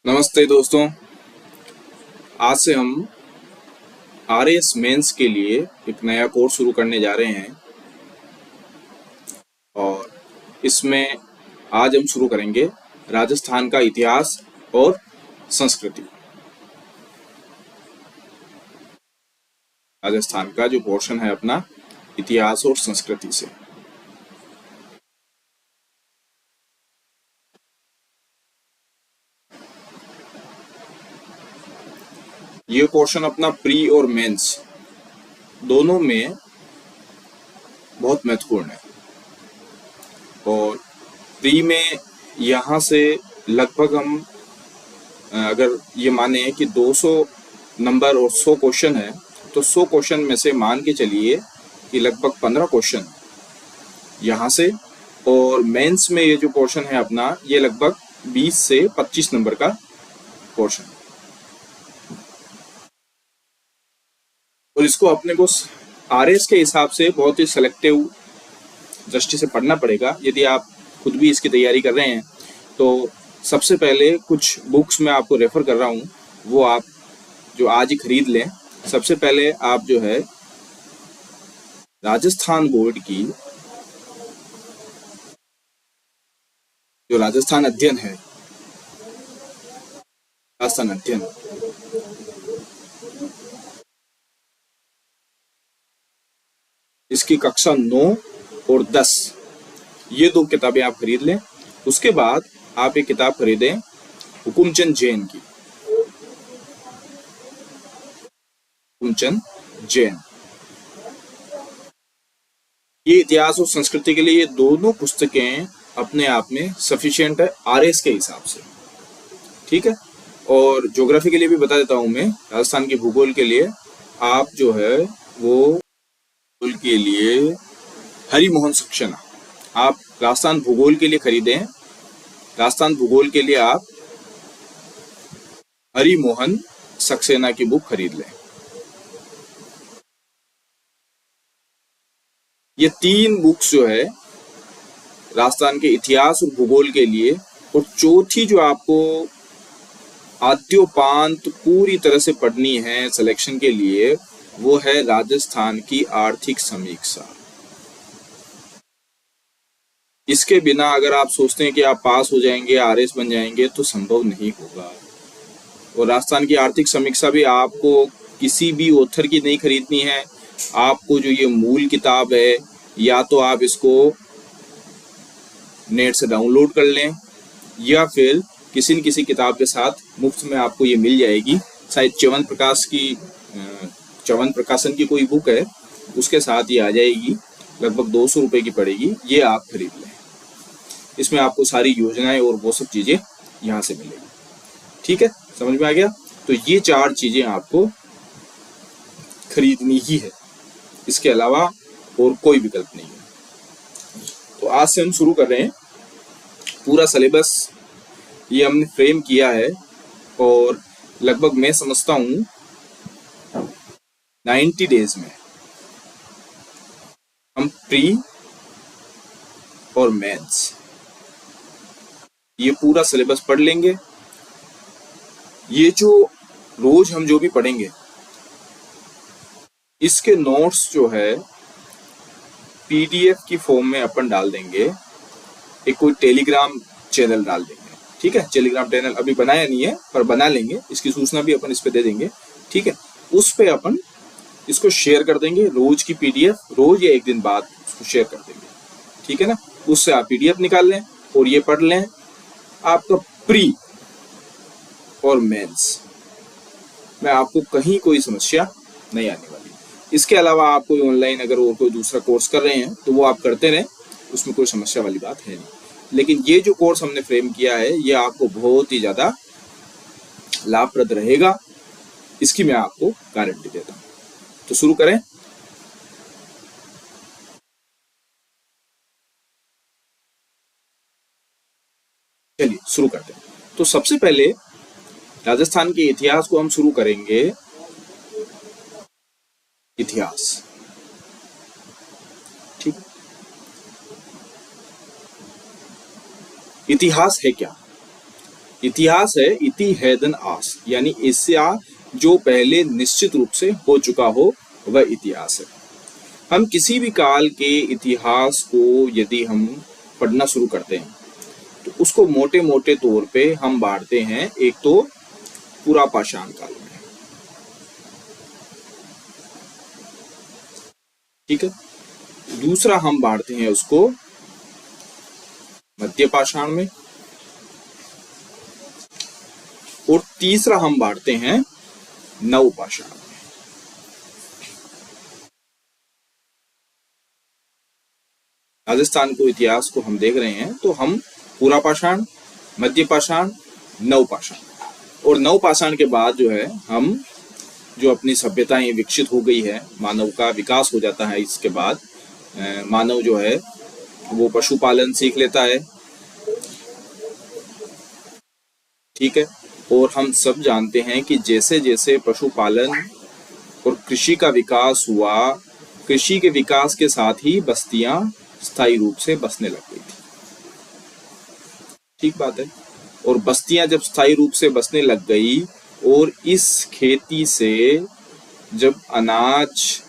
नमस्ते दोस्तों। आज से हम आरएएस मेंस के लिए एक नया कोर्स शुरू करने जा रहे हैं और इसमें आज हम शुरू करेंगे राजस्थान का इतिहास और संस्कृति। राजस्थान का जो पोर्शन है अपना इतिहास और संस्कृति से। ये पोर्शन अपना प्री और मेंस दोनों में बहुत महत्वपूर्ण है और प्री में यहाँ से लगभग हम अगर ये माने कि 200 नंबर और 100 क्वेश्चन है तो 100 क्वेश्चन में से मान के चलिए कि लगभग 15 क्वेश्चन यहाँ से, और मेंस में ये जो पोर्शन है अपना ये लगभग 20 से 25 नंबर का पोर्शन, और इसको अपने को आरएस के हिसाब से बहुत ही सेलेक्टिव दृष्टि से पढ़ना पड़ेगा। यदि आप खुद भी इसकी तैयारी कर रहे हैं तो सबसे पहले कुछ बुक्स मैं आपको रेफर कर रहा हूँ, वो आप जो आज ही खरीद लें। सबसे पहले आप जो है राजस्थान बोर्ड की जो राजस्थान अध्ययन है, राजस्थान अध्ययन इसकी कक्षा 9 और 10 ये 2 किताबें आप खरीद लें। उसके बाद आप एक किताब खरीदें हुकुमचंद जैन की, हुकुमचंद जैन। ये इतिहास और संस्कृति के लिए ये दोनों पुस्तकें अपने आप में सफिशिएंट है आरएस के हिसाब से, ठीक है। और ज्योग्राफी के लिए भी बता देता हूं मैं, राजस्थान की भूगोल के लिए आप जो है वो के लिए हरिमोहन सक्सेना आप राजस्थान भूगोल के लिए खरीदें। राजस्थान भूगोल के लिए आप हरिमोहन सक्सेना की बुक खरीद लें। ये 3 बुक्स जो है राजस्थान के इतिहास और भूगोल के लिए, और चौथी जो आपको आद्योपांत पूरी तरह से पढ़नी है सिलेक्शन के लिए, वो है राजस्थान की आर्थिक समीक्षा। इसके बिना अगर आप सोचते हैं कि आप पास हो जाएंगे, आरएस बन जाएंगे, तो संभव नहीं होगा। और राजस्थान की आर्थिक समीक्षा भी आपको किसी भी ऑथर की नहीं खरीदनी है। आपको जो ये मूल किताब है, या तो आप इसको नेट से डाउनलोड कर लें या फिर किसी न किसी किताब के साथ मुफ्त में आपको ये मिल जाएगी। शायद च्यवन प्रकाशन की कोई बुक है, उसके साथ ये आ जाएगी, लगभग 200 रुपए की पड़ेगी। ये आप खरीद लें, इसमें आपको सारी योजनाएं और वो सब चीजें यहाँ से मिलेगी, ठीक है। समझ में आ गया? तो ये 4 चीजें आपको खरीदनी ही है, इसके अलावा और कोई विकल्प नहीं है। तो आज से हम शुरू कर रहे हैं। पूरा सिलेबस ये हमने फ्रेम किया है और लगभग मैं समझता हूँ 90 डेज में हम प्री और मेंस ये पूरा सिलेबस पढ़ लेंगे। ये जो रोज हम जो भी पढ़ेंगे, इसके नोट्स जो है पीडीएफ की फॉर्म में अपन डाल देंगे। एक कोई टेलीग्राम चैनल डाल देंगे, ठीक है। टेलीग्राम चैनल अभी बनाया नहीं है, पर बना लेंगे, इसकी सूचना भी अपन इस पे दे देंगे, ठीक है। उस पे अपन इसको शेयर कर देंगे, रोज की पीडीएफ, रोज या एक दिन बाद उसको शेयर कर देंगे, ठीक है ना। उससे आप पीडीएफ निकाल लें और ये पढ़ लें। आपका प्री और मेंस में आपको कहीं कोई समस्या नहीं आने वाली। इसके अलावा आप कोई ऑनलाइन अगर और कोई दूसरा कोर्स कर रहे हैं तो वो आप करते रहें, उसमें कोई समस्या वाली बात है नहीं। लेकिन ये जो कोर्स हमने फ्रेम किया है ये आपको बहुत ही ज्यादा लाभप्रद रहेगा, इसकी मैं आपको गारंटी देता हूं। तो शुरू करें। चलिए शुरू करते हैं। तो सबसे पहले राजस्थान के इतिहास को हम शुरू करेंगे। इतिहास, ठीक। इतिहास है क्या? इतिहास है इति हैदन आस, यानी इससे जो पहले निश्चित रूप से हो चुका हो वह इतिहास है। हम किसी भी काल के इतिहास को यदि हम पढ़ना शुरू करते हैं तो उसको मोटे मोटे तौर पे हम बांटते हैं, एक तो पूरा पाषाण काल में, ठीक है, दूसरा हम बांटते हैं उसको मध्य पाषाण में, और तीसरा हम बांटते हैं नव पाषाण में। राजस्थान को इतिहास को हम देख रहे हैं तो हम पूरा पाषाण, मध्य पाषाण, नव पाषाण, और नव पाषाण के बाद जो है हम जो अपनी सभ्यताएं विकसित हो गई है, मानव का विकास हो जाता है, इसके बाद मानव जो है वो पशुपालन सीख लेता है, ठीक है। और हम सब जानते हैं कि जैसे जैसे पशुपालन और कृषि का विकास हुआ, कृषि के विकास के साथ ही बस्तियां स्थायी रूप से बसने लग गई थी, ठीक बात है। और बस्तियां जब स्थायी रूप से बसने लग गई और इस खेती से जब अनाज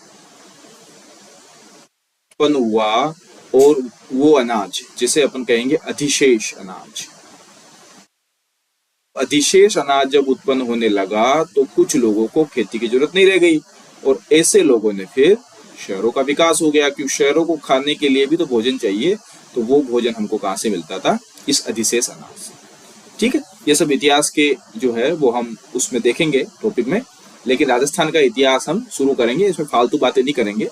उत्पन्न हुआ, और वो अनाज जिसे अपन कहेंगे अधिशेष अनाज, अधिशेष अनाज जब उत्पन्न होने लगा तो कुछ लोगों को खेती की जरूरत नहीं रह गई, और ऐसे लोगों ने फिर शहरों का विकास हो गया, क्योंकि शहरों को खाने के लिए भी तो भोजन चाहिए, तो वो भोजन हमको कहाँ से मिलता था, इस अधिशेष अनाज से, ठीक है। ये सब इतिहास के जो है वो हम उसमें देखेंगे टॉपिक में, लेकिन राजस्थान का इतिहास हम शुरू करेंगे, इसमें फालतू बातें नहीं करेंगे।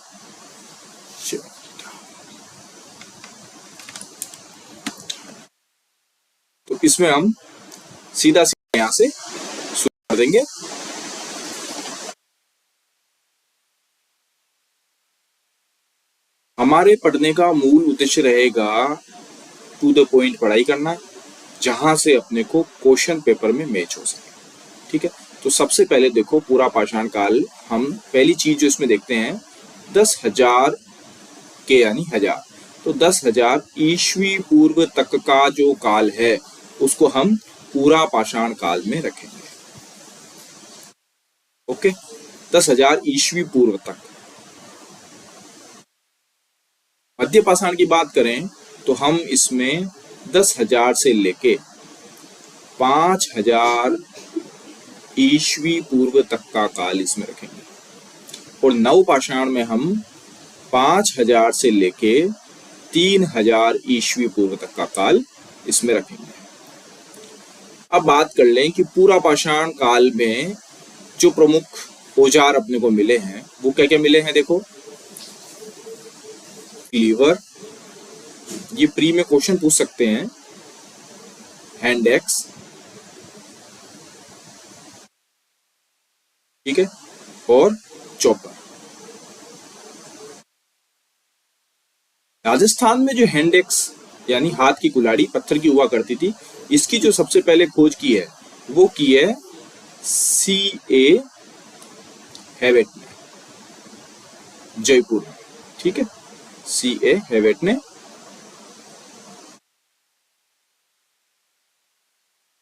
तो इसमें हम सीधा सीधा यहाँ से शुरू कर देंगे। हमारे पढ़ने का मूल उद्देश्य रहेगा टू द पॉइंट पढ़ाई करना, जहां से अपने को क्वेश्चन पेपर में मैच हो सके, ठीक है। तो सबसे पहले देखो पूरा पाषाण काल, हम पहली चीज जो इसमें देखते हैं 10,000 के यानी हजार, तो 10,000 ईस्वी पूर्व तक का जो काल है उसको हम पूरा पाषाण काल में रखेंगे, ओके। 10,000 ईस्वी पूर्व तक। मध्य पाषाण की बात करें तो हम इसमें 10,000 से लेके 5,000 ईस्वी पूर्व तक का काल इसमें रखेंगे, और नव पाषाण में हम 5,000 से लेके 3,000 ईस्वी पूर्व तक का काल इसमें रखेंगे। अब बात कर लें कि पूरा पाषाण काल में जो प्रमुख औजार अपने को मिले हैं वो क्या क्या मिले हैं। देखो, क्लीवर, ये प्री में क्वेश्चन पूछ सकते हैं, हैंड एक्स, ठीक है, और चॉपर। राजस्थान में जो हैंड एक्स यानी हाथ की कुल्हाड़ी पत्थर की हुआ करती थी, इसकी जो सबसे पहले खोज की है वो की है C.A. हैवेट ने, जयपुर में, ठीक है, C.A. हैवेट ने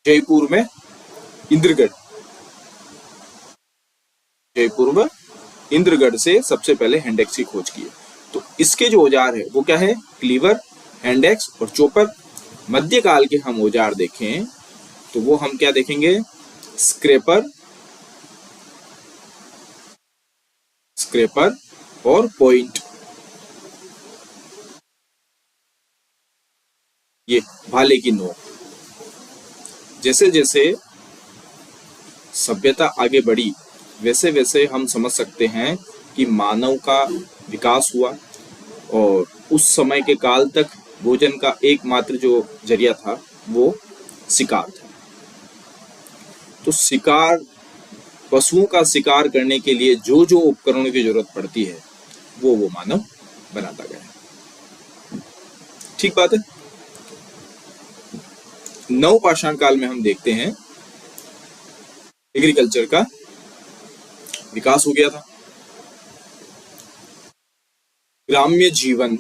जयपुर में, इंद्रगढ़, जयपुर में इंद्रगढ़ से सबसे पहले हैंडेक्स की खोज की है। तो इसके जो औजार है वो क्या है, क्लीवर, हैंडेक्स और चॉपर। मध्यकाल के हम औजार देखें तो वो हम क्या देखेंगे, स्क्रैपर, स्क्रैपर और पॉइंट, ये भाले की नोक। जैसे जैसे सभ्यता आगे बढ़ी वैसे वैसे हम समझ सकते हैं कि मानव का विकास हुआ, और उस समय के काल तक भोजन का एकमात्र जो जरिया था वो शिकार था। तो शिकार, पशुओं का शिकार करने के लिए जो जो उपकरणों की जरूरत पड़ती है वो मानव बनाता गया, ठीक बात है। नव पाषाण काल में हम देखते हैं एग्रीकल्चर का विकास हो गया था, ग्राम्य जीवन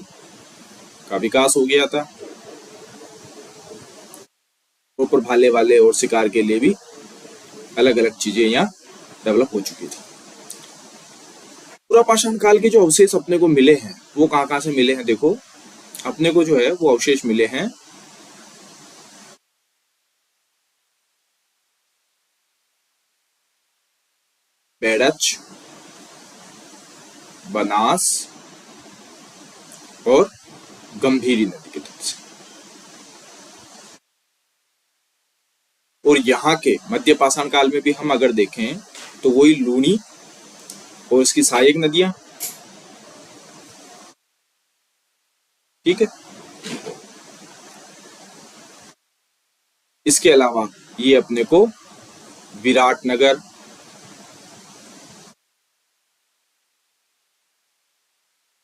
का विकास हो गया था, ऊपर भाले वाले और शिकार के लिए भी अलग अलग चीजें यहाँ डेवलप हो चुकी थी। पुरापाषाण काल के जो अवशेष अपने को मिले हैं वो कहाँ कहाँ से मिले हैं? देखो, अपने को जो है वो अवशेष मिले हैं बेड़च, बनास और गंभीरी नदी के तट से। और यहाँ के मध्य पाषाण काल में भी हम अगर देखें तो वही लूनी और इसकी सहायक नदियां, ठीक है। इसके अलावा ये अपने को विराटनगर,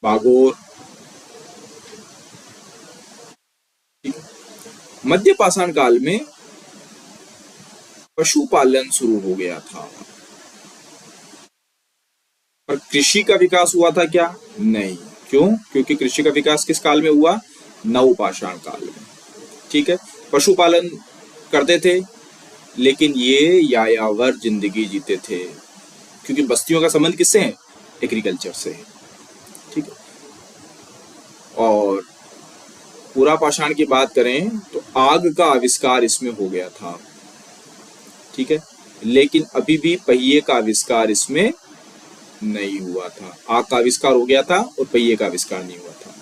बागोर, ठीक है। मध्य पाषाण काल में पशुपालन शुरू हो गया था, पर कृषि का विकास हुआ था क्या? नहीं। क्यों? क्योंकि कृषि का विकास किस काल में हुआ? नवपाषाण काल में, ठीक है। पशुपालन करते थे, लेकिन ये यायावर जिंदगी जीते थे, क्योंकि बस्तियों का संबंध किससे है? एग्रीकल्चर से है, ठीक है। और पुरापाषाण की बात करें तो आग का आविष्कार इसमें हो गया था, ठीक है, लेकिन अभी भी पहिए का आविष्कार इसमें नहीं हुआ था। आग का आविष्कार हो गया था और पहिए का आविष्कार नहीं हुआ था।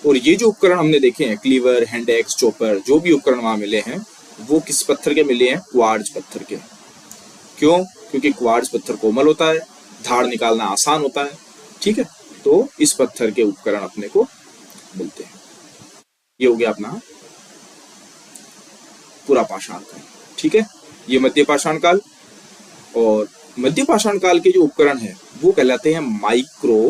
और ये जो उपकरण हमने देखे हैं, क्लीवर, हैंड एक्स, चॉपर, जो भी उपकरण वहां मिले हैं वो किस पत्थर के मिले हैं? क्वार्ट्ज पत्थर के। क्यों? क्योंकि क्वार्ट्ज पत्थर कोमल होता है, धार निकालना आसान होता है, ठीक है। तो इस पत्थर के उपकरण अपने को मिलते हैं। ये हो गया अपना पुरापाषाण काल, ठीक है। ये मध्य पाषाण काल। और मध्य पाषाण काल के जो उपकरण है वो कहलाते हैं माइक्रोलिथिक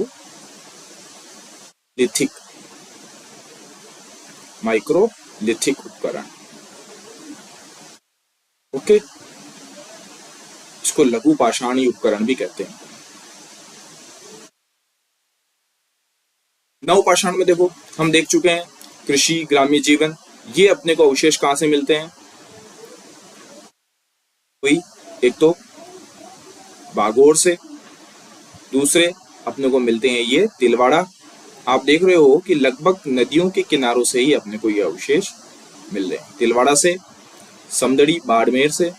उपकरण, ओके। इसको लघु पाषाणी उपकरण भी कहते हैं। नवपाषाण में देखो हम देख चुके हैं कृषि, ग्राम्य जीवन, ये अपने को अवशेष कहां से मिलते हैं? वही, एक तो बागोर से, दूसरे अपने को मिलते हैं ये तिलवाड़ा। आप देख रहे हो कि लगभग नदियों के किनारों से ही अपने को ये अवशेष मिल रहे हैं। तिलवाड़ा से, समदड़ी बाड़मेर से,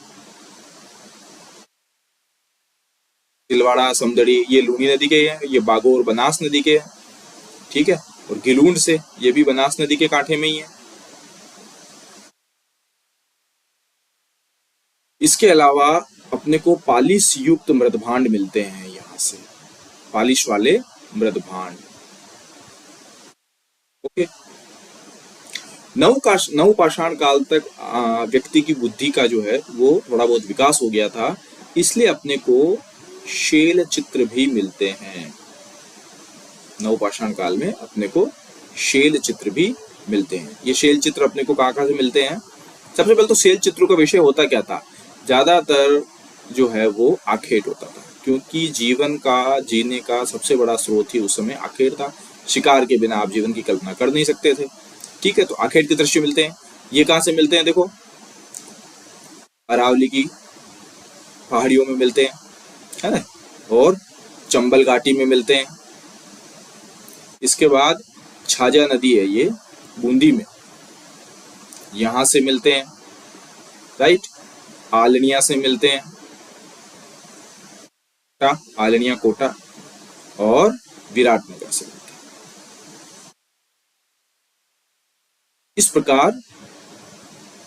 तिलवाड़ा समदड़ी ये लूनी नदी के हैं, ये बागोर बनास नदी के हैं, ठीक है। और गिलूंड से, ये भी बनास नदी के कांठे में ही है। इसके अलावा अपने को पालिश युक्त मृदभांड मिलते हैं यहाँ से, पालिश वाले मृदभांड, ओके। नवपाषाण काल तक व्यक्ति की बुद्धि का जो है वो थोड़ा बहुत विकास हो गया था, इसलिए अपने को शैल चित्र भी मिलते हैं। नवपाषाण काल में अपने को शैल चित्र भी मिलते हैं। ये शैल चित्र अपने को कहाँ से मिलते हैं? सबसे पहले तो शैल चित्रों का विषय होता क्या था? ज्यादातर जो है वो आखेट होता था, क्योंकि जीवन का, जीने का सबसे बड़ा स्रोत ही उस समय आखेट था। शिकार के बिना आप जीवन की कल्पना कर नहीं सकते थे, ठीक है। तो आखेट के दृश्य मिलते हैं। ये कहाँ से मिलते हैं? देखो, अरावली की पहाड़ियों में मिलते हैं, है ना, और चंबल घाटी में मिलते हैं। इसके बाद छाजा नदी है ये बूंदी में, यहां से मिलते हैं, राइट। आलनिया से मिलते हैं, आलनिया कोटा, और विराटनगर से मिलते हैं। इस प्रकार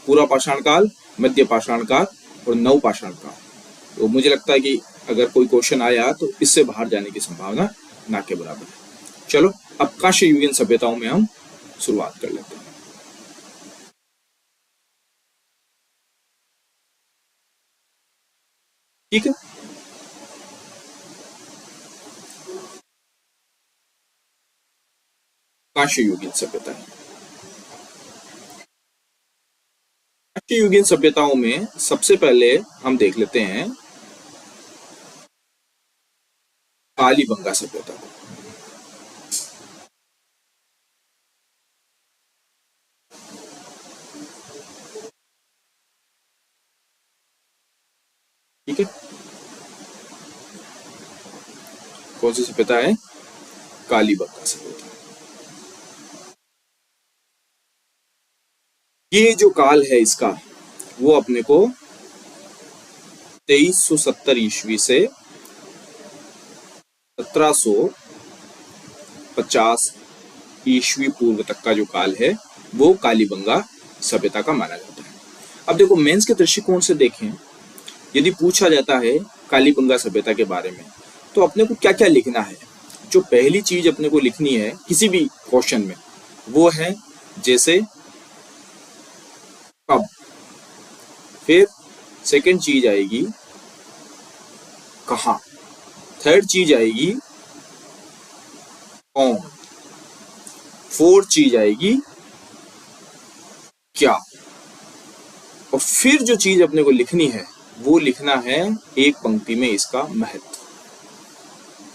पुरापाषाण काल, मध्य पाषाण काल और नवपाषाण काल। तो मुझे लगता है कि अगर कोई क्वेश्चन आया तो इससे बाहर जाने की संभावना ना के बराबर है। चलो अब कांस्य युगीन सभ्यताओं में हम शुरुआत कर लेते हैं। ठीक है, कांस्य युगीन सभ्यता। कांस्य युगीन सभ्यताओं में सबसे पहले हम देख लेते हैं कालीबंगा सभ्यता। ठीक है, कौन सी सभ्यता है? कालीबंगा सभ्यता। ये जो काल है इसका, वो अपने को 2370 ईस्वी से 1750 ईस्वी पूर्व तक का जो काल है वो कालीबंगा सभ्यता का माना जाता है। अब देखो, मेंस के दृष्टिकोण से देखें, यदि पूछा जाता है कालीबंगा सभ्यता के बारे में, तो अपने को क्या क्या लिखना है? जो पहली चीज अपने को लिखनी है किसी भी क्वेश्चन में, वो है जैसे कब। फिर सेकंड चीज आएगी कहाँ। थर्ड चीज आएगी कौन। फोर्थ चीज आएगी क्या। और फिर जो चीज अपने को लिखनी है वो लिखना है एक पंक्ति में इसका महत्व।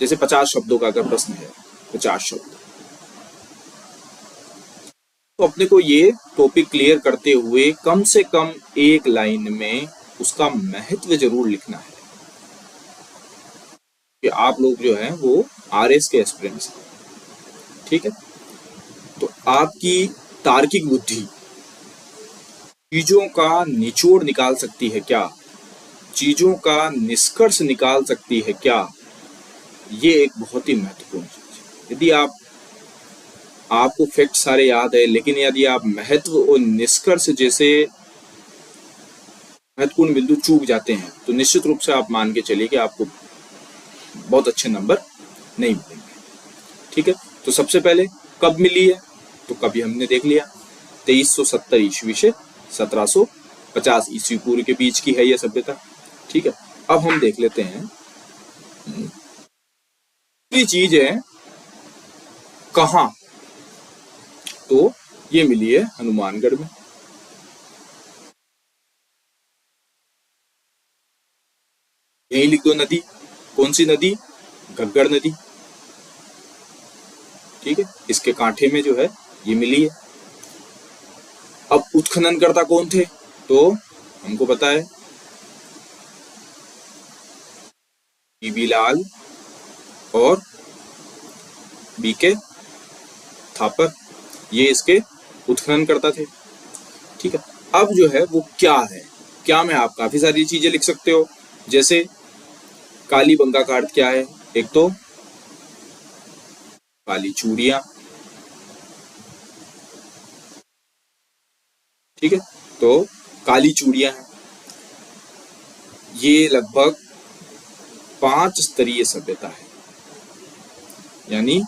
जैसे 50 शब्दों का अगर प्रश्न है, 50 शब्द, तो अपने को ये टॉपिक क्लियर करते हुए कम से कम एक लाइन में उसका महत्व जरूर लिखना है कि आप लोग जो है वो आरएस के एस्पिरेंट्स हैं। ठीक है, तो आपकी तार्किक बुद्धि चीजों का निचोड़ निकाल सकती है क्या, चीजों का निष्कर्ष निकाल सकती है क्या, ये एक बहुत ही महत्वपूर्ण चीज है। यदि आपको फैक्ट सारे याद है, लेकिन यदि आप महत्व और निष्कर्ष जैसे महत्वपूर्ण बिंदु चूक जाते हैं, तो निश्चित रूप से आप मान के चलिए कि आपको बहुत अच्छे नंबर नहीं मिलेंगे। ठीक है, तो सबसे पहले कब मिली है, तो कभी हमने देख लिया 2370 ईस्वी से 1750 ईस्वी पूर्व के बीच की है यह सभ्यता। ठीक है, अब हम देख लेते हैं दूसरी चीज है कहाँ। तो ये मिली है हनुमानगढ़ में। यही लिख दो नदी, कौन सी नदी? घग्गर नदी। ठीक है, इसके कांठे में जो है ये मिली है। अब उत्खननकर्ता कौन थे? तो हमको पता है बीबी लाल और बीके थापर, ये इसके उत्खननकर्ता थे। ठीक है, अब जो है वो क्या है, क्या में आप काफी सारी चीजें लिख सकते हो। जैसे कालीबंगा का अर्थ क्या है? एक तो काली चूड़ियां। ठीक है, तो काली चूड़ियां हैं, ये लगभग 5 स्तरीय सभ्यता है। यानी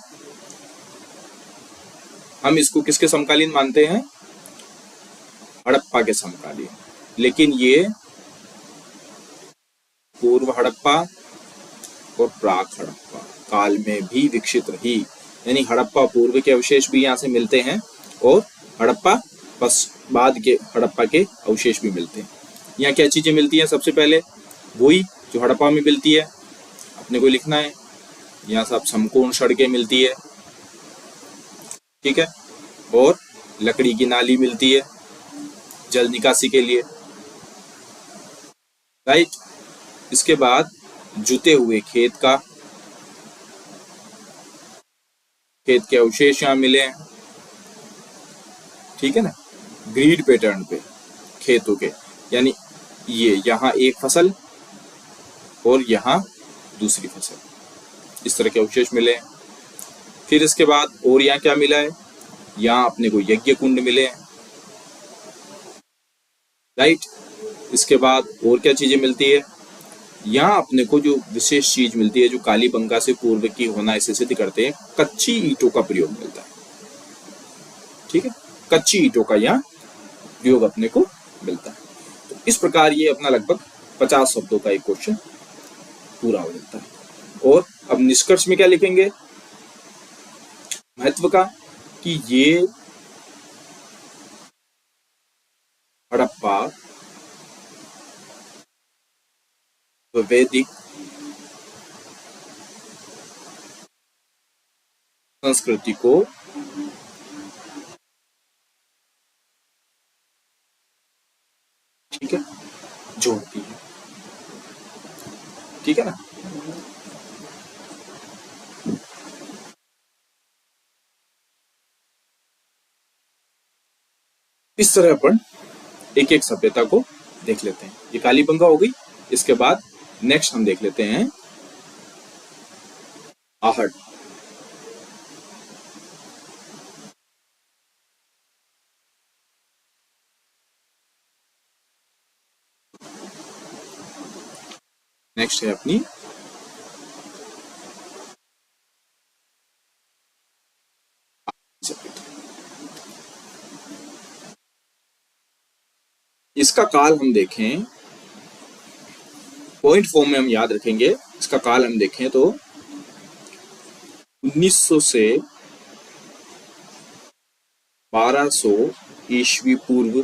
हम इसको किसके समकालीन मानते हैं? हड़प्पा के समकालीन। लेकिन ये पूर्व हड़प्पा और प्राक हड़प्पा काल में भी विकसित रही। यानी हड़प्पा पूर्व के अवशेष भी यहाँ से मिलते हैं और हड़प्पा बाद के हड़प्पा के अवशेष भी मिलते हैं। यहाँ क्या चीजें मिलती हैं? सबसे पहले वही जो हड़प्पा में मिलती है, अपने को लिखना है। यहाँ सब समकोण सड़कें मिलती है। ठीक है, और लकड़ी की नाली मिलती है जल निकासी के लिए। राइट, इसके बाद जुते हुए खेत के अवशेष यहाँ मिले हैं। ठीक है ना, ग्रीड पैटर्न पे खेतों के, यानी ये यहाँ एक फसल और यहाँ दूसरी फसल, इस तरह के अवशेष मिले हैं। फिर इसके बाद और यहाँ क्या मिला है? यहाँ अपने को यज्ञ कुंड मिले हैं। राइट, इसके बाद और क्या चीजें मिलती है? यहाँ अपने को जो विशेष चीज मिलती है जो कालीबंगा से पूर्व की होना इसे सिद्ध करते हैं, कच्ची ईंटों का प्रयोग मिलता है। ठीक है, कच्ची ईंटों का यहाँ प्रयोग अपने को मिलता है। तो इस प्रकार ये अपना लगभग 50 शब्दों का एक क्वेश्चन पूरा हो जाता है। और अब निष्कर्ष में क्या लिखेंगे महत्व का, कि ये हड़प्पा वैदिक संस्कृति को ठीक है जोड़ती है। ठीक है ना। इस तरह अपन एक एक सभ्यता को देख लेते हैं। ये कालीबंगा हो गई। इसके बाद नेक्स्ट हम देख लेते हैं आहट। नेक्स्ट है अपनी सभ्यता। इसका काल हम देखें, पॉइंट फॉर्म में हम याद रखेंगे। इसका काल हम देखें तो 1900 से 1200 ईस्वी पूर्व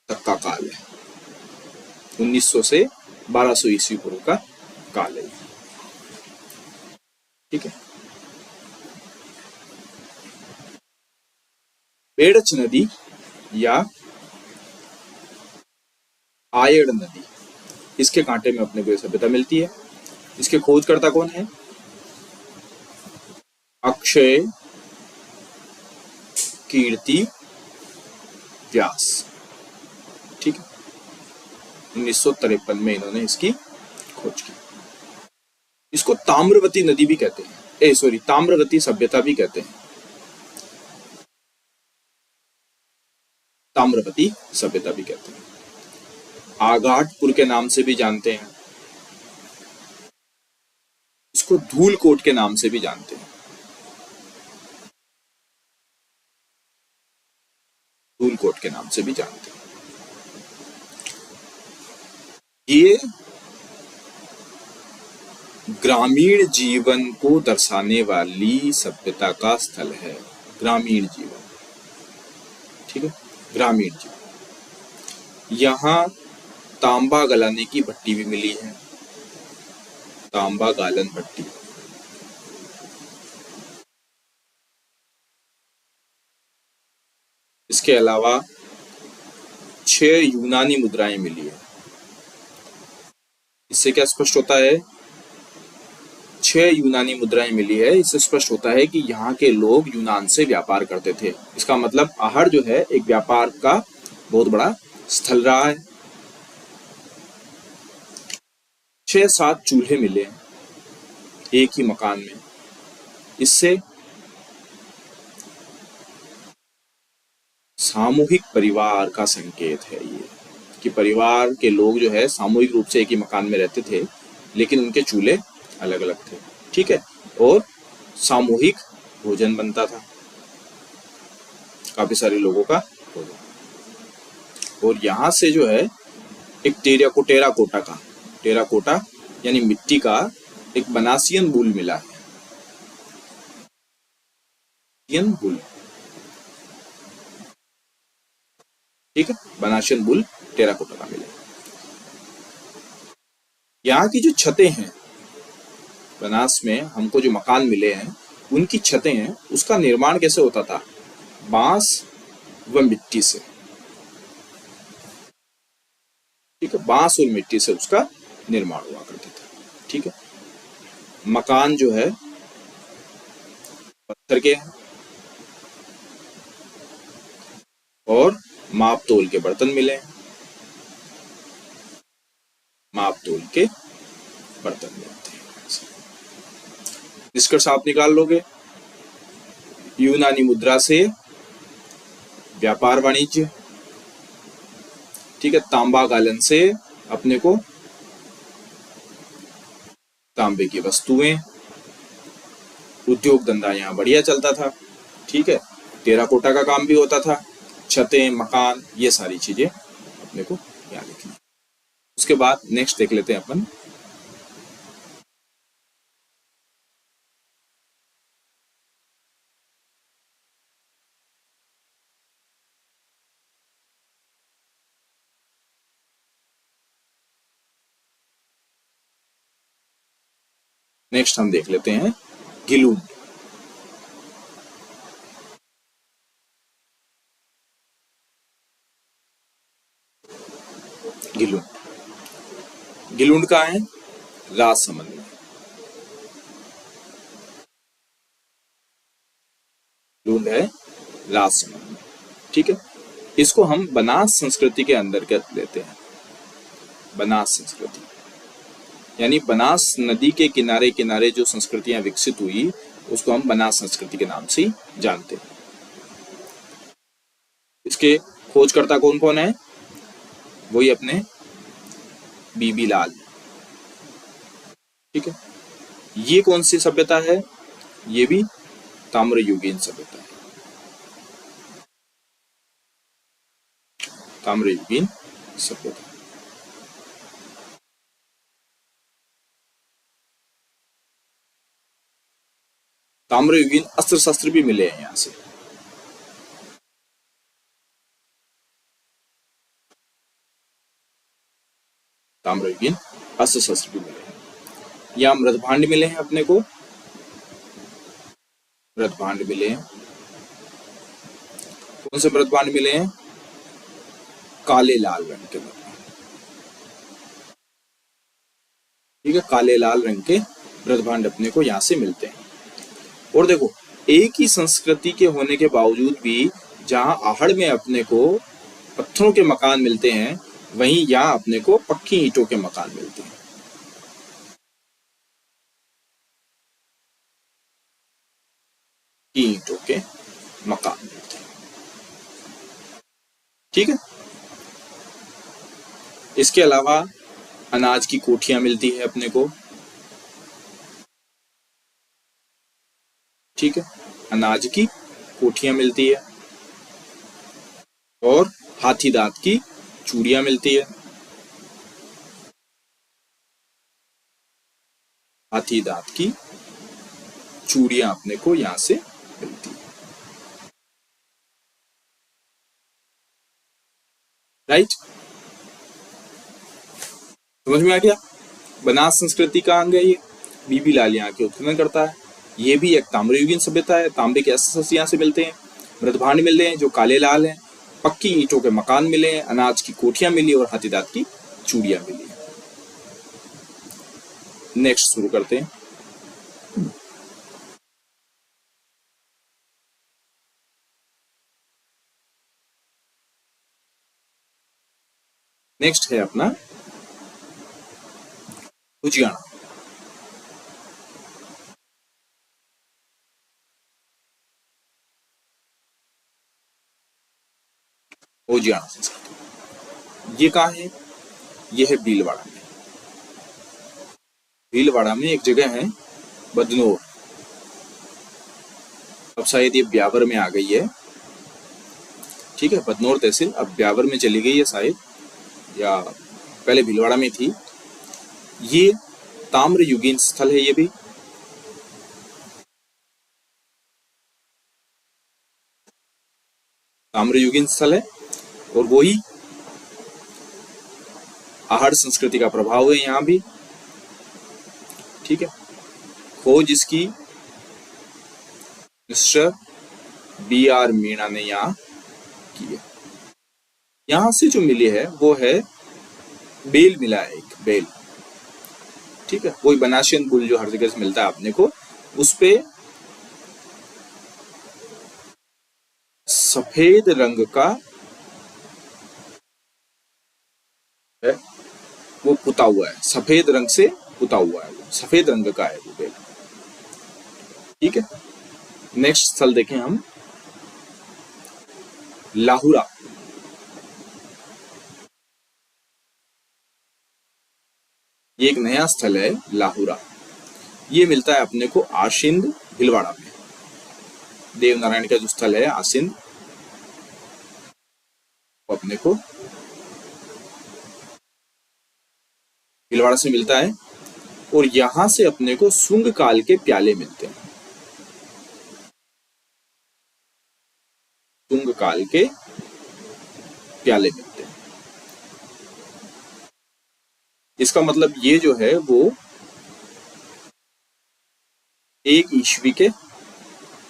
तक का काल है। 1900 से 1200 ईस्वी पूर्व का काल है। ठीक है। बेड़च नदी या आयड़ नदी, इसके कांटे में अपने को यह सभ्यता मिलती है। इसके खोजकर्ता कौन है? अक्षय कीर्ति व्यास। ठीक है। 1953 में इन्होंने इसकी खोज की। इसको ताम्रवती नदी भी कहते हैं, ताम्रवती सभ्यता भी कहते हैं। ताम्रवती सभ्यता भी कहते हैं। आगाटपुर के नाम से भी जानते हैं। इसको धूलकोट के नाम से भी जानते हैं। धूलकोट के नाम से भी जानते हैं। ये ग्रामीण जीवन को दर्शाने वाली सभ्यता का स्थल है। ग्रामीण जीवन। ठीक है। ग्रामीण जीवन। यहाँ तांबा गलाने की भट्टी भी मिली है। तांबा गालन भट्टी। इसके अलावा 6 यूनानी मुद्राएं मिली है। इससे क्या स्पष्ट होता है? 6 यूनानी मुद्राएं मिली है। इससे स्पष्ट होता है कि यहाँ के लोग यूनान से व्यापार करते थे। इसका मतलब आहड़ जो है एक व्यापार का बहुत बड़ा स्थल रहा है। 6-7 चूल्हे मिले एक ही मकान में। इससे सामूहिक परिवार का संकेत है ये, कि परिवार के लोग जो है सामूहिक रूप से एक ही मकान में रहते थे, लेकिन उनके चूल्हे अलग अलग थे। ठीक है। और सामूहिक भोजन बनता था, काफी सारे लोगों का भोजन। और यहाँ से जो है एक टेराकोटा यानी मिट्टी का एक बनासियन बुल मिला है। बुल। ठीक है। बनासियन बुल टेराकोटा का मिला। यहाँ की जो छतें हैं, बनास में हमको जो मकान मिले हैं उनकी छतें हैं, उसका निर्माण कैसे होता था? बांस व मिट्टी से। ठीक है। बांस और मिट्टी से उसका निर्माण हुआ करता था। ठीक है। मकान जो है पत्थर के हैं और माप तोल के बर्तन मिले हैं। माप तोल के बर्तन मिलते हैं। निष्कर्ष आप निकाल लोगे। यूनानी मुद्रा से व्यापार वाणिज्य। ठीक है। तांबा गालन से अपने को तांबे की वस्तुएं, उद्योग धंधा यहाँ बढ़िया चलता था। ठीक है। टेराकोटा का काम भी होता था। छतें, मकान, ये सारी चीजें अपने को याद रखनी। उसके बाद नेक्स्ट देख लेते हैं अपन नेक्स्ट हम देख लेते हैं गिलून। गिलून गिलुंड कहाँ है? राजसमंद में। गिलुंड है राजसमंद में। ठीक है, इसको हम बनास संस्कृति के अंदर कर लेते हैं। बनास संस्कृति यानी बनास नदी के किनारे किनारे जो संस्कृतियां विकसित हुई उसको हम बनास संस्कृति के नाम से जानते हैं। इसके खोजकर्ता कौन कौन है? वही अपने बीबी लाल। ठीक है, ये कौन सी सभ्यता है? ये भी ताम्रयुगीन सभ्यता है। ताम्रयुगीन सभ्यता। ताम्रयुगीन अस्त्र शस्त्र भी मिले हैं यहां से। ताम्रयुगीन अस्त्र शस्त्र भी मिले हैं। यहाँ मृदभांड मिले हैं अपने को। मृदभांड मिले हैं। कौन से मृदभांड मिले हैं? काले लाल रंग के मृदभांड। ठीक है, काले लाल रंग के मृदभांड अपने को यहाँ से मिलते हैं। और देखो, एक ही संस्कृति के होने के बावजूद भी जहां आहड़ में अपने को पत्थरों के मकान मिलते हैं, वहीं यहाँ अपने को पक्की ईंटों के मकान मिलते हैं। ईंटों के मकान मिलते हैं। ठीक है, इसके अलावा अनाज की कोठियां मिलती है अपने को। ठीक है, अनाज की कोठियां मिलती है और हाथी दांत की चूड़ियां मिलती है। हाथी दांत की चूड़ियां अपने को यहां से मिलती है। राइट, समझ में आ गया? बनास संस्कृति का अंग है ये। बीबी लाल यहाँ के उत्खनन करता है। ये भी एक ताम्रयुगीन सभ्यता है। तांबे के अस्त्र शस्त्र यहाँ से मिलते हैं। मृदभांड मिले हैं जो काले लाल हैं। पक्की ईंटों के मकान मिले हैं। अनाज की कोठियां मिली और हाथी दांत की चूड़ियां मिली। नेक्स्ट शुरू करते हैं। नेक्स्ट है अपना उजियाना। उजियाना संस्कृति ये कहाँ है? ये है भीलवाड़ा में। भीलवाड़ा में एक जगह है बदनोर। अब शायद ये ब्यावर में आ गई है। ठीक है, बदनौर तहसील अब ब्यावर में चली गई है शायद, या पहले भीलवाड़ा में थी। ये ताम्रयुगीन स्थल है। ये भी ताम्रयुगीन स्थल है और वही आहड़ संस्कृति का प्रभाव है यहाँ भी। ठीक है, खोज इसकी मिस्टर B.R. मीणा ने यहाँ की है। यहाँ से जो मिली है वो है बेल मिला है, एक बेल। ठीक है, वही बनाशियन बुल जो हर जगह से मिलता है अपने को, उस पे सफेद रंग का है, वो पुता हुआ है। सफेद रंग से पुता हुआ है, वो सफेद रंग का है वो बेल। ठीक है, नेक्स्ट स्थल देखें हम, लाहुरा। ये एक नया स्थल है लाहुरा। ये मिलता है अपने को आसिंद भीलवाड़ा में। देवनारायण का जो स्थल है आसिंद, वो अपने को भीलवाड़ा से मिलता है। और यहां से अपने को सुंग काल के प्याले मिलते हैं। सुंग काल के प्याले मिलते हैं। इसका मतलब ये जो है वो 1 ईस्वी के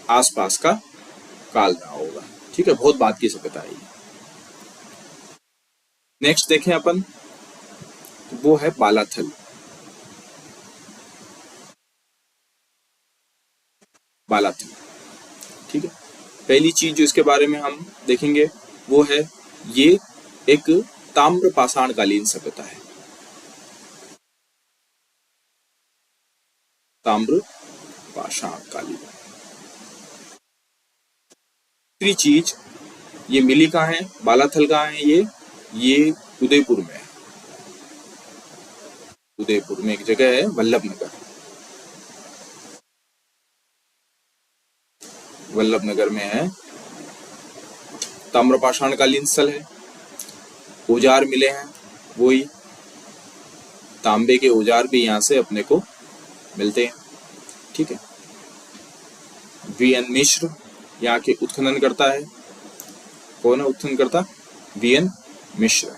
आसपास का काल रहा होगा। ठीक है, बहुत बात की सभ्यता है। नेक्स्ट देखें अपन तो वो है बालाथल। बालाथल, ठीक है। पहली चीज जो इसके बारे में हम देखेंगे वो है ये एक ताम्र पाषाणकालीन सभ्यता है। ताम्र पाषाणकालीन। दूसरी चीज, ये मिली कहाँ है, बालाथल कहाँ है, ये उदयपुर में है। उदयपुर में एक जगह है वल्लभनगर। वल्लभनगर में है, ताम्रपाषाणकालीन स्थल है। औजार मिले हैं वही तांबे के औजार भी यहाँ से अपने को मिलते हैं, ठीक है। वीएन मिश्र यहाँ के उत्खनन करता है। कौन है उत्खनन करता? वीएन मिश्र।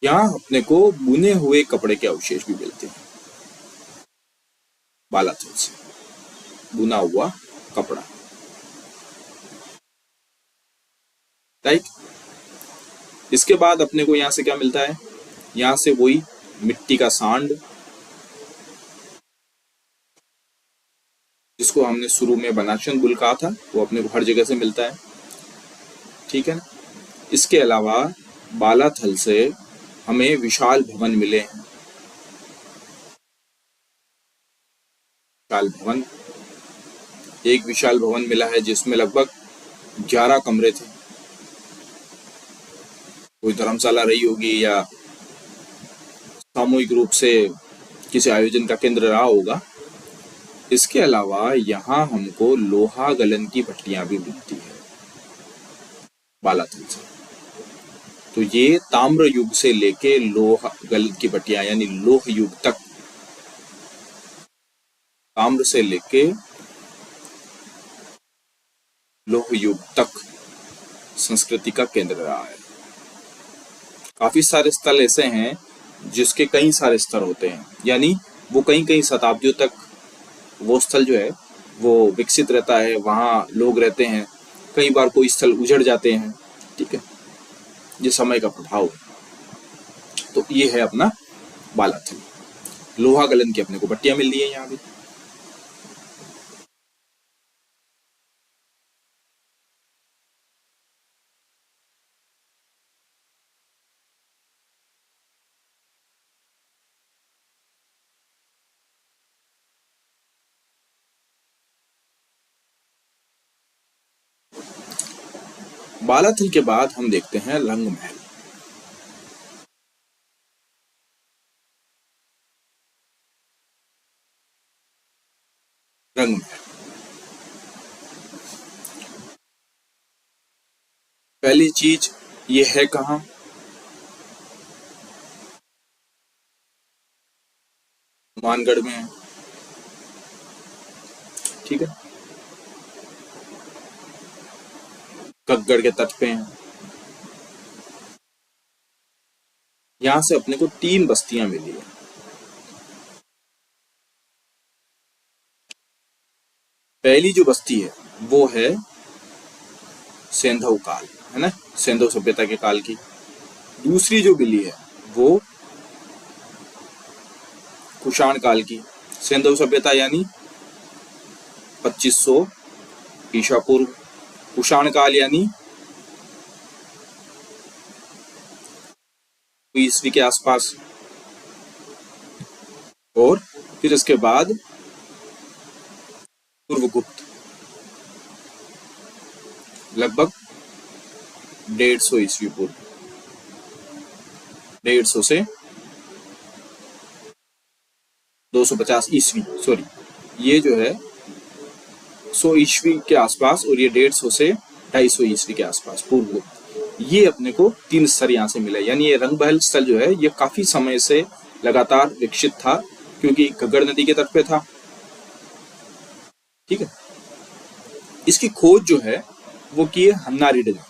यहाँ अपने को बुने हुए कपड़े के अवशेष भी मिलते हैं बालाथल से, बुना हुआ कपड़ा, राइट। इसके बाद अपने को यहाँ से क्या मिलता है, यहाँ से वही मिट्टी का सांड, जिसको हमने शुरू में बनाचन बुल कहा था, वो अपने को हर जगह से मिलता है, ठीक है ना। इसके अलावा बालाथल से हमें विशाल भवन मिले हैं। विशाल भवन, एक विशाल भवन मिला है जिसमें लगभग 11 कमरे थे। कोई धर्मशाला रही होगी या सामूहिक रूप से किसी आयोजन का केंद्र रहा होगा। इसके अलावा यहाँ हमको लोहा गलन की भट्टियां भी मिलती है बालाथल से। तो ये ताम्र युग से लेके लोहा गलन की भट्टियां यानी लोह युग तक, ताम्र से लेके लोह युग तक संस्कृति का केंद्र रहा है। काफी सारे स्थल ऐसे हैं जिसके कई सारे स्तर होते हैं, यानी वो कई शताब्दियों तक वो स्थल जो है वो विकसित रहता है, वहाँ लोग रहते हैं। कई बार कोई स्थल उजड़ जाते हैं, ठीक है, ये समय का प्रभाव है। तो ये है अपना बालाथल। लोहा गलन की अपने को भट्टियां मिल रही है यहाँ भी। बालाथल के बाद हम देखते हैं रंग महल। रंग महल, पहली चीज ये है कहाँ, मानगढ़ में है, ठीक है। ककगढ़ के तट पे है। यहां से अपने को 3 बस्तियां मिली है। पहली जो बस्ती है वो है सेंधव काल, है ना, सेंधव सभ्यता के काल की। दूसरी जो मिली है वो कुषाण काल की। सेंधव सभ्यता यानी 2500 ईसा पूर्व। कुषाण काल यानी ईस्वी के आसपास। और फिर इसके बाद पूर्वगुप्त, लगभग 150 ईस्वी पूर्व। 150 से 250 ईस्वी, सॉरी, ये जो है 100 ईस्वी के आसपास, और ये 150 से 250 ईस्वी के आसपास पूर्वगुप्त। ये अपने को 3 स्तर यहाँ से मिला। यानी ये रंग महल स्थल जो है ये काफी समय से लगातार विकसित था, क्योंकि घग्गर नदी के तट पे था, ठीक है। इसकी खोज जो है वो की है हन्नारिड ने,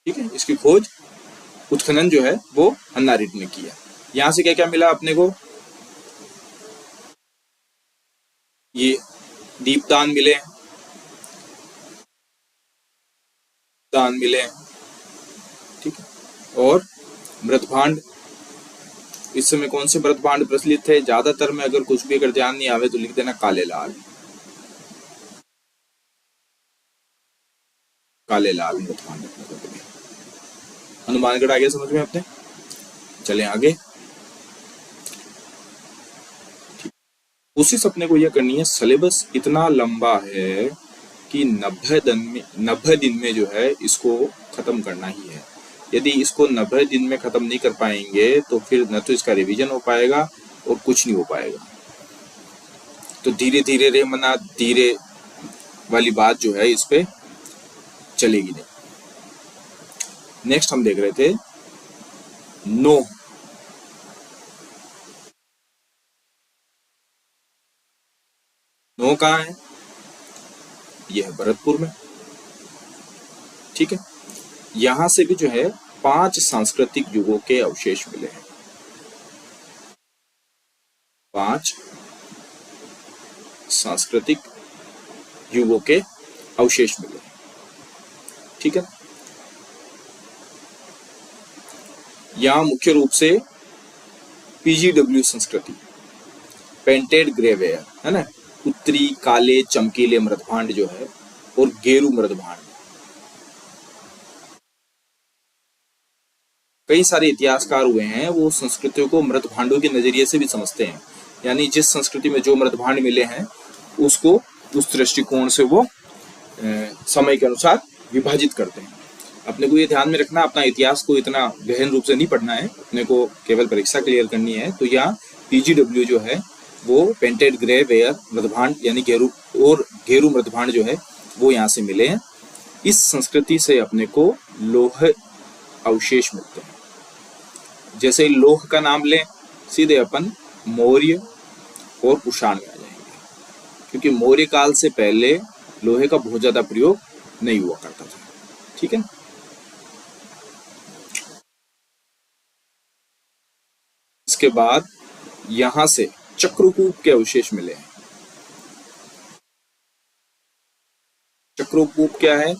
ठीक है। इसकी खोज, उत्खनन जो है वो हन्नारिड ने किया। यहां से क्या क्या मिला अपने को, ये दीपदान मिले, दान मिले हैं, ठीक है। और मृतभांड, इस समय कौन से मृतभांड प्रचलित थे? ज्यादातर में अगर कुछ भी अगर ध्यान नहीं आवे तो लिख देना काले लाल, काले लाल मृतभांड। हनुमानगढ़ आ गया समझ में अपने? चले आगे। कोशिश अपने को यह करनी है, सिलेबस इतना लंबा है कि 90 दिन में जो है इसको खत्म करना ही है। यदि इसको 90 दिन में खत्म नहीं कर पाएंगे तो फिर न तो इसका रिवीजन हो पाएगा और कुछ नहीं हो पाएगा। तो धीरे धीरे रे मना धीरे वाली बात जो है इस पे चलेगी नहीं। नेक्स्ट हम देख रहे थे नोह। नोह कहाँ है? यह है भरतपुर में, ठीक है। यहां से भी जो है 5 सांस्कृतिक युगों के अवशेष मिले हैं। 5 सांस्कृतिक युगों के अवशेष मिले हैं, ठीक है। यहां मुख्य रूप से PGW संस्कृति, पेंटेड ग्रेवेयर है ना, उत्तरी काले चमकीले मृतभांड जो है, और गेरू मृतभांड। कई सारे इतिहासकार हुए हैं वो संस्कृतियों को मृतभांडों के नजरिए से भी समझते हैं, यानी जिस संस्कृति में जो मृतभांड मिले हैं उसको उस दृष्टिकोण से वो समय के अनुसार विभाजित करते हैं। अपने को ये ध्यान में रखना, अपना इतिहास को इतना गहन रूप से नहीं पढ़ना है, अपने को केवल परीक्षा क्लियर करनी है। तो यहाँ PGW जो है वो पेंटेड ग्रे वेयर मृतभांड यानी गेरू मृतभांड जो है वो यहाँ से मिले हैं। इस संस्कृति से अपने को लोह अवशेष मिलते हैं। जैसे लोह का नाम लें, सीधे अपन मौर्य और कुषाण में आ जाएंगे, क्योंकि मौर्य काल से पहले लोहे का बहुत ज्यादा प्रयोग नहीं हुआ करता था, ठीक है। इसके बाद यहां से चक्रकूप के अवशेष मिले हैं। चक्रकूप क्या है?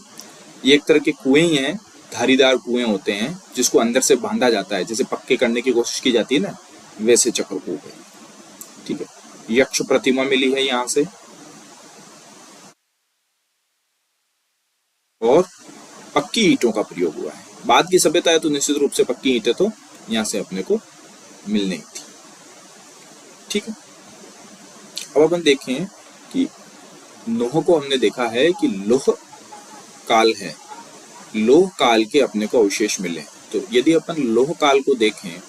ये एक तरह के कुएं ही हैं, धारीदार कुएं होते हैं जिसको अंदर से बांधा जाता है, जैसे पक्के करने की कोशिश की जाती है ना, वैसे चक्रकूप है, ठीक है। यक्ष प्रतिमा मिली है यहां से, और पक्की ईंटों का प्रयोग हुआ है। बाद की सभ्यता है तो निश्चित रूप से पक्की ईंटें तो यहां से अपने को मिलनी थी, ठीक है। अब अपन देखें कि नोह को हमने देखा है कि लोह काल है, लोह काल के अपने को अवशेष मिले। तो यदि अपन लोह काल को देखें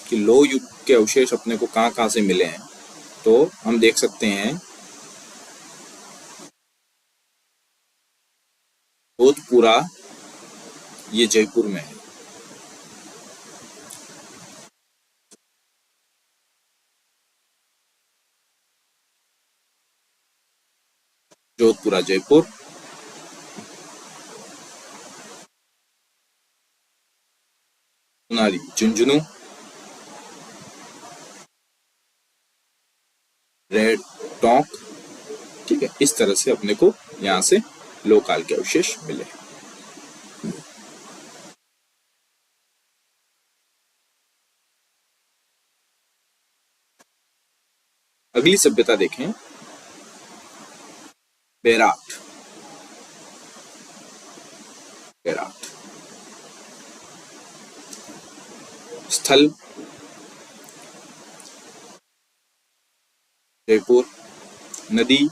कि लोह युग के अवशेष अपने को कहां कहां से मिले हैं, तो हम देख सकते हैं जोधपुरा, ये जयपुर में है। जोधपुरा जयपुर, सोनारी झुंझुनू, रेड टोंक, ठीक है। इस तरह से अपने को यहां से लोह काल के अवशेष मिले। अगली सभ्यता देखें, बेराट। बेराट स्थल जयपुर, नदी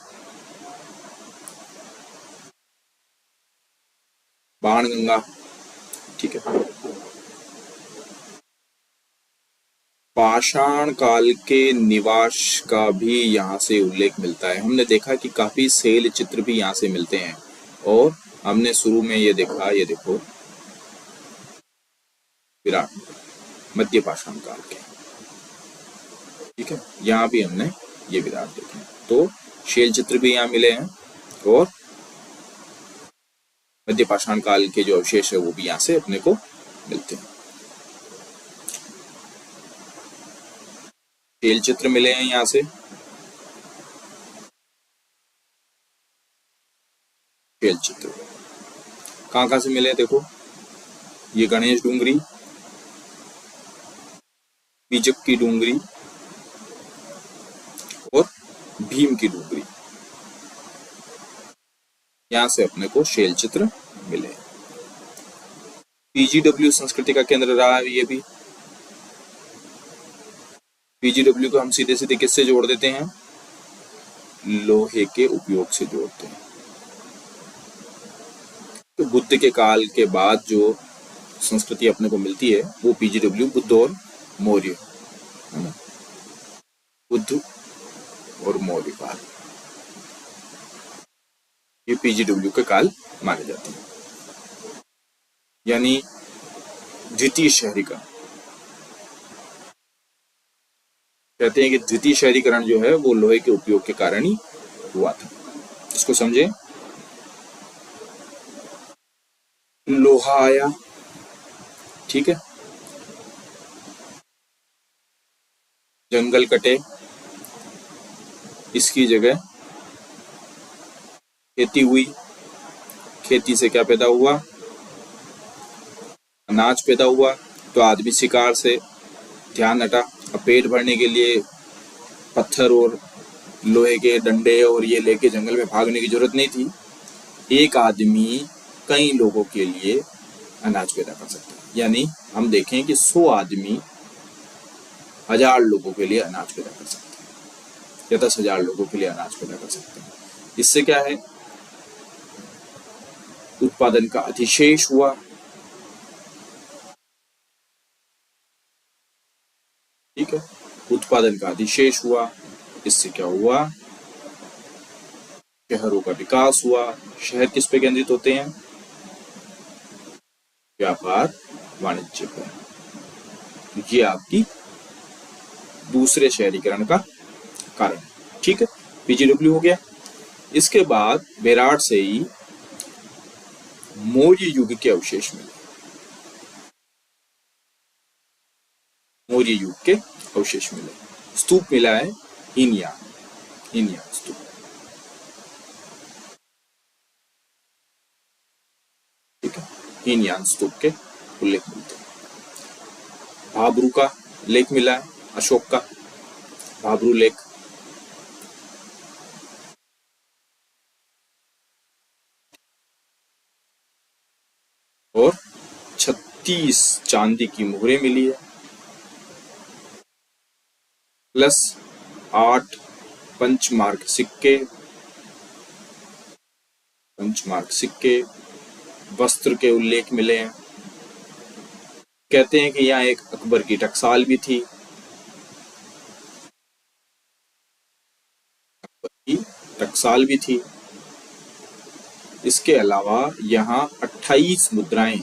बाणगंगा, ठीक है। पाषाण काल के निवास का भी यहाँ से उल्लेख मिलता है। हमने देखा कि काफी शैल चित्र भी यहाँ से मिलते हैं, और हमने शुरू में ये देखा, ये देखो विराट मध्य पाषाण काल के, ठीक है। यहाँ भी हमने ये विराट देखे, तो शैल चित्र भी यहाँ मिले हैं, और मध्य पाषाण काल के जो अवशेष है वो भी यहाँ से अपने को मिलते हैं। शैल चित्र मिले हैं यहाँ से, शैल चित्र। कहाँ से मिले देखो, ये गणेश डूंगरी, बीजक की डूंगरी और भीम की डूंगरी, यहां से अपने को शैल चित्र मिले। पीजीडब्ल्यू संस्कृति का केंद्र रहा है ये भी। पीजीडब्ल्यू को हम सीधे सीधे किससे जोड़ देते हैं, लोहे के उपयोग से जोड़ते हैं। तो बुद्ध के काल के बाद जो संस्कृति अपने को मिलती है वो पीजीडब्ल्यू बुद्ध और मौर्य, है ना, बुद्ध और मौर्य काल, ये पीजीडब्ल्यू के काल माने जाते हैं। यानी द्वितीय शहरीकरण, कहते हैं कि द्वितीय शहरीकरण जो है वो लोहे के उपयोग के कारण ही हुआ था। इसको समझे, लोहा आया, ठीक है, जंगल कटे, इसकी जगह खेती हुई, खेती से क्या पैदा हुआ, अनाज पैदा हुआ, तो आदमी शिकार से ध्यान हटा। अब पेट भरने के लिए पत्थर और लोहे के डंडे और ये लेके जंगल में भागने की जरूरत नहीं थी। एक आदमी कई लोगों के लिए अनाज पैदा कर सकता है। यानी हम देखें कि 100 आदमी 1000 लोगों के लिए अनाज पैदा कर सकते हैं या 10,000 लोगों के लिए अनाज पैदा कर सकते हैं। इससे क्या है, उत्पादन का अधिशेष हुआ, ठीक है, उत्पादन का अधिशेष हुआ। इससे क्या हुआ, शहरों का विकास हुआ। शहर किस पे केंद्रित होते हैं, व्यापार वाणिज्य पर। ये आपकी दूसरे शहरीकरण का कारण, ठीक है, पीजीडब्ल्यू हो गया। इसके बाद बेराट से ही मौर्य युग के अवशेष मिले, मौर्य युग के अवशेष मिले। स्तूप मिला है हीनयान स्तूप, ठीक है, हीनयान स्तूप के उल्लेख मिलते हैं। भाबरू का लेख मिला है, अशोक का भाबरू लेख, और 36 चांदी की मुहरें मिली है, प्लस 8 पंचमार्क सिक्के, वस्त्र के उल्लेख मिले हैं। कहते हैं कि यहाँ एक अकबर की टकसाल भी थी, इसके अलावा यहाँ 28 मुद्राएं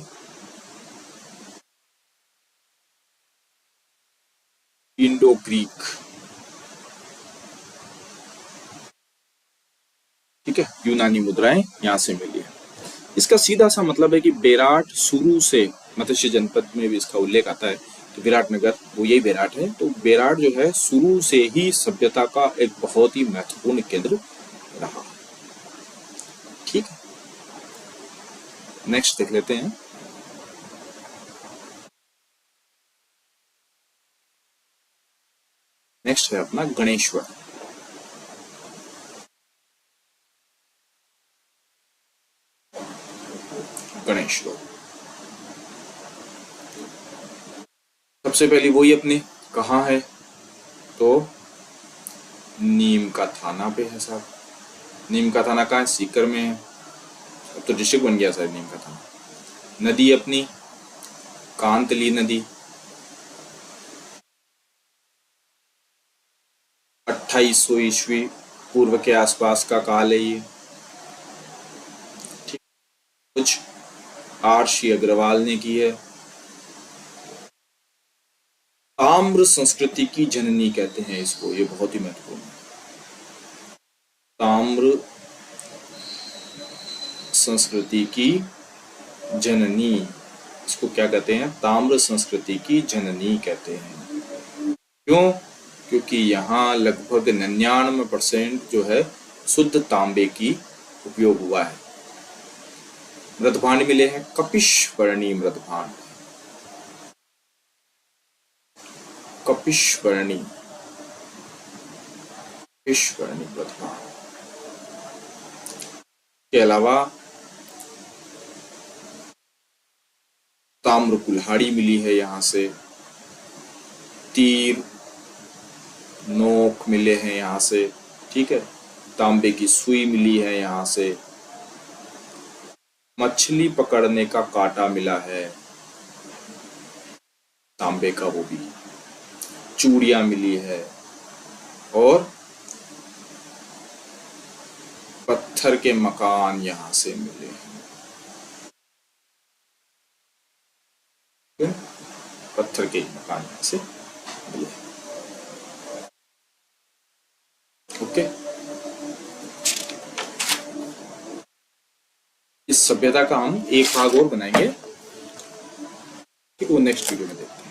इंडो ग्रीक, ठीक है, यूनानी मुद्राएं यहां से मिली है। इसका सीधा सा मतलब है कि बेराट शुरू से, मत्स्य जनपद में भी इसका उल्लेख आता है कि विराटनगर वो यही बेराट है। तो बेराट जो है शुरू से ही सभ्यता का एक बहुत ही महत्वपूर्ण केंद्र रहा, ठीक है। नेक्स्ट देख लेते हैं। नेक्स्ट है अपना गणेश्वर। सबसे पहले वही अपने कहाँ है, तो नीम का थाना पे है साहब। नीम का थाना कहाँ है, सीकर में है। अब तो डिस्ट्रिक्ट बन गया सर नीम का थाना। नदी अपनी कांतली नदी, 2800 ईस्वी पूर्व के आसपास का काल है ये, ठीक। कुछ आर.सी. अग्रवाल ने की है। ताम्र संस्कृति की जननी कहते हैं इसको, ये बहुत ही महत्वपूर्ण है। ताम्र संस्कृति की जननी, इसको क्या कहते हैं, ताम्र संस्कृति की जननी कहते हैं। क्यों, क्योंकि यहाँ लगभग 99% जो है शुद्ध तांबे की उपयोग हुआ है। मृदभांड मिले हैं कपिशवर्णी मृदभांड, कपिशवर्णी कपिशवर्णी मृदभांड के अलावा ताम्र कुल्हाड़ी मिली है यहाँ से, तीर नोक मिले हैं यहाँ से, ठीक है, तांबे की सुई मिली है यहाँ से, मछली पकड़ने का कांटा मिला है तांबे का, वो भी, चूड़ियां मिली है और पत्थर के मकान यहाँ से मिले हैं, पत्थर के मकान यहाँ से मिले हैं। ओके, इस सभ्यता का हम एक भाग और बनाएंगे, ठीक, वो नेक्स्ट वीडियो में देखते हैं।